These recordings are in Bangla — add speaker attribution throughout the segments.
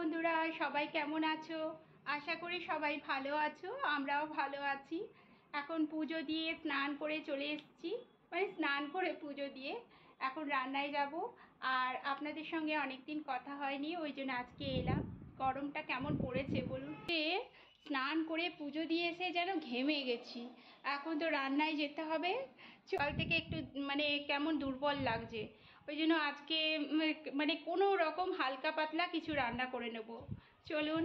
Speaker 1: বন্ধুরা, সবাই কেমন আছো? আশা করি সবাই ভালো আছো, আমরাও ভালো আছি। এখন পুজো দিয়ে স্নান করে চলে এসেছি, মানে স্নান করে পুজো দিয়ে এখন রান্নায় যাব। আর আপনাদের সঙ্গে অনেক দিন কথা হয়নি, ওই জন্য আজকে এলাম। গরমটা কেমন পড়েছে বলুন। স্নান করে পুজো দিয়ে এসে যেন ঘেমে গেছি। এখন তো রান্নায় যেতে হবে। সকাল থেকে একটু মানে কেমন দুর্বল লাগছে, ওই জন্য আজকে মানে কোনো রকম হালকা পাতলা কিছু রান্না করে নেব। চলুন।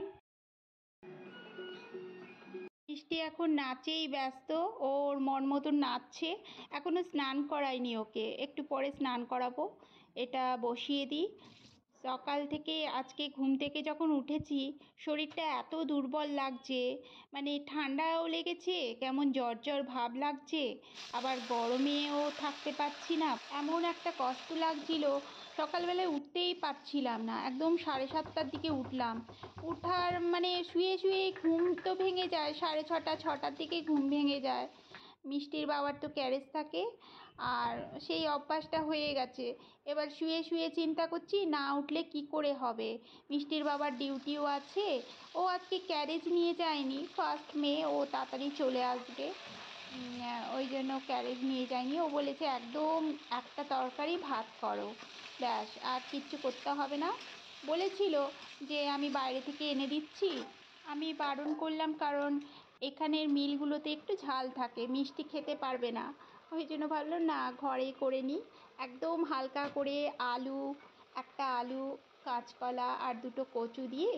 Speaker 1: মিষ্টি এখন নাচেই ব্যস্ত, ওর মন মতন নাচছে। এখনো স্নান করাইনি ওকে, একটু পরে স্নান করাবো। এটা বসিয়ে দিই। সকাল থেকে আজকে ঘুম থেকে যখন উঠেছি শরীরটা এত দুর্বল লাগছে, মানে ঠান্ডাও লেগেছে, কেমন জ্বর জ্বর ভাব লাগছে, আবার গরমেও থাকতে পারছি না, এমন একটা কষ্ট লাগছিল। সকালবেলায় উঠতেই পারছিলাম না, একদম 7:30টার দিকে উঠলাম। উঠার মানে শুয়ে শুয়ে ঘুম তো ভেঙে যায়, 6:30 6টার দিকে ঘুম ভেঙে যায়। মিষ্টির বাবার তো ক্যারেজ থাকে, আর সেই অভ্যাসটা হয়ে গেছে। এবার শুয়ে শুয়ে চিন্তা করছি না উঠলে কি করে হবে। মিষ্টির বাবার ডিউটিও আছে, ও আজকে ক্যারেজ নিয়ে যায়নি, ফার্স্ট মে ও তাড়াতাড়ি চলে আসবে, ওই জন্য ক্যারেজ নিয়ে যায়নি। ও বলেছে একদম একটা তরকারি ভাত করো, ব্যাস আর কিচ্ছু করতে হবে না। বলেছিল যে আমি বাইরে থেকে এনে দিচ্ছি, আমি বারণ করলাম, কারণ এখানের মিলগুলোতে একটু ঝাল থাকে, মিষ্টি খেতে পারবে না। ওই জন্য ভাবলো না ঘরে করে নিই। একদম হালকা করে একটা আলু, কাঁচকলা আর দুটো কচু দিয়ে,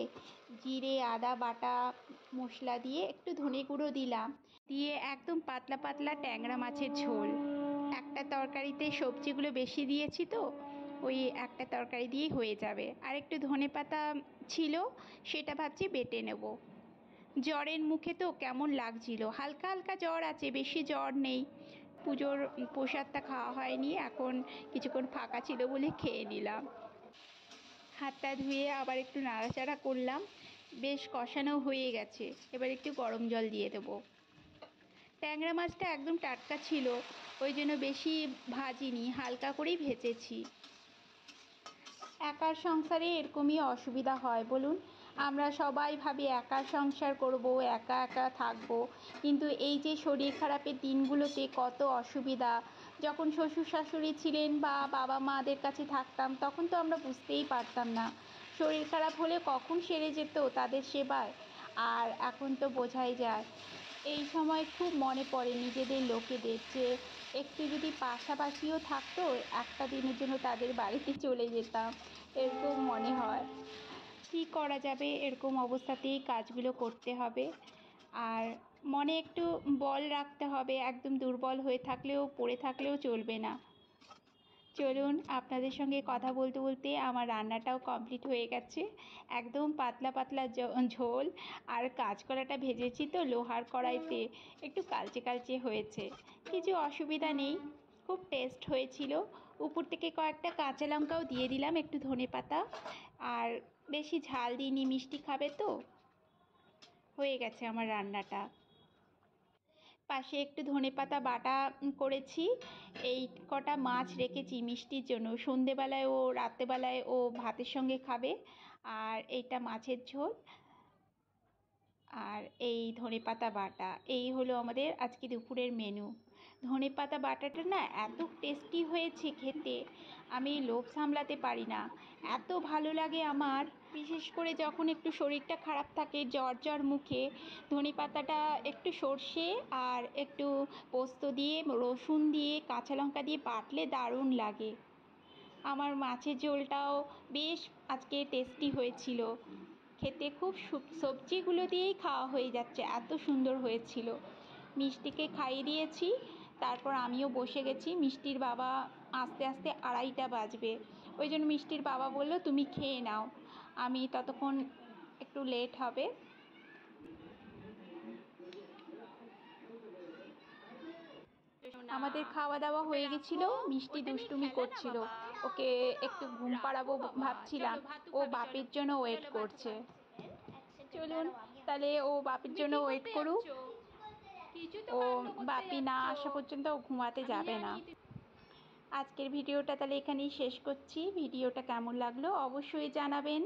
Speaker 1: জিরে আদা বাটা মশলা দিয়ে, একটু ধনে গুঁড়ো দিলাম, দিয়ে একদম পাতলা পাতলা ট্যাংরা মাছের ঝোল। একটা তরকারিতে সবজিগুলো বেশি দিয়েছি তো, ওই একটা তরকারি দিয়েই হয়ে যাবে। আর একটু ধনেপাতা ছিল, সেটা ভাবছি বেটে নেব। জ্বরের মুখে তো কেমন লাগছিল, হালকা হালকা জ্বর আছে, বেশি জ্বর নেই। পুজোর প্রসাদটা খাওয়া হয়নি, এখন কিছুক্ষণ ফাঁকা ছিল বলে খেয়ে নিলাম। হাতটা ধুয়ে আবার একটু নাড়াচাড়া করলাম, বেশ কষানো হয়ে গেছে। এবার একটু গরম জল দিয়ে দেবো। ট্যাংরা মাছটা একদম টাটকা ছিল, ওই জন্য বেশি ভাজিনি, হালকা করেই ভেজেছি। একার সংসারে এরকমই অসুবিধা হয় বলুন। আমরা সবাই ভাবি একা সংসার করব, একা একা থাকবো, কিন্তু এই যে শরীর খারাপের দিনগুলোতে কত অসুবিধা। যখন শ্বশুর শাশুড়ি ছিলেন বা বাবা মাদের কাছে থাকতাম, তখন তো আমরা বুঝতেই পারতাম না শরীর খারাপ হলে কখন সেরে যেত তাদের সেবায়। আর এখন তো বোঝাই যায়। এই সময় খুব মনে পড়ে নিজেদের লোকেদের, যে একটু যদি পাশাপাশিও থাকতো, একটা দিনের জন্য তাদের বাড়িতে চলে যেতাম, এরকম মনে হয়। কী করা যাবে, এরকম অবস্থাতেই কাজগুলো করতে হবে। আর মনে একটু বল রাখতে হবে, একদম দুর্বল হয়ে থাকলেও, পড়ে থাকলেও চলবে না। চলুন, আপনাদের সঙ্গে কথা বলতে বলতে আমার রান্নাটাও কমপ্লিট হয়ে গেছে। একদম পাতলা পাতলা ঝোল, আর কাঁচকলাটা ভেজেছি তো লোহার কড়াইতে, একটু কালচে কালচে হয়েছে, কিছু অসুবিধা নেই, খুব টেস্ট হয়েছিল। উপর থেকে কয়েকটা কাঁচা লঙ্কাও দিয়ে দিলাম, একটু ধনেপাতা, আর বেশি ঝাল দিইনি, মিষ্টি খাবে তো। হয়ে গেছে আমার রান্নাটা। পাশে একটু ধনেপাতা বাটা করেছি। এই কটা মাছ রেখেছি মিষ্টির জন্য, সন্ধেবেলায় ও রাত্রেবেলায় ও ভাতের সঙ্গে খাবে। আর এইটা মাছের ঝোল, আর এই ধনেপাতা বাটা, এই হলো আমাদের আজকে দুপুরের মেনু। ধনেপাতা বাটাটা না এত টেস্টি হয়েছে খেতে, আমি লোভ সামলাতে পারি না, এত ভালো লাগে আমার। বিশেষ করে যখন একটু শরীরটা খারাপ থাকে, জ্বর জ্বর মুখে, ধনেপাতাটা একটু সর্ষে আর একটু পোস্ত দিয়ে, রসুন দিয়ে, কাঁচা লঙ্কা দিয়ে বাটলে দারুণ লাগে। আমার মাছের ঝোলটাও বেশ আজকে টেস্টি হয়েছিল, খেতে খুব সবজিগুলো দিয়েই খাওয়া হয়ে যাচ্ছে, এত সুন্দর হয়েছিল। মিষ্টিকে খাইয়ে দিয়েছি, তারপর আমিও বসে গেছি। মিষ্টির বাবা আস্তে আস্তে 2:30 বাজবে, ওই জন্য মিষ্টির বাবা বললো তুমি খেয়ে নাও, আমি ততক্ষণ একটু লেট হবে। আমাদের খাওয়া দাওয়া হয়ে গেছিল, মিষ্টি দুষ্টুমি করছিল, ওকে একটু ঘুম পাড়াবো ভাবছিলাম, ও বাপের জন্য ওয়েট করছে। চলুন তাহলে, ও বাপের জন্য ওয়েট করুক, ও বাপি না আসা পর্যন্ত ও ঘুমাতে যাবে না। আজকের ভিডিওটা তাহলে এখানেই শেষ করছি। ভিডিওটা কেমন লাগলো অবশ্যই জানাবেন।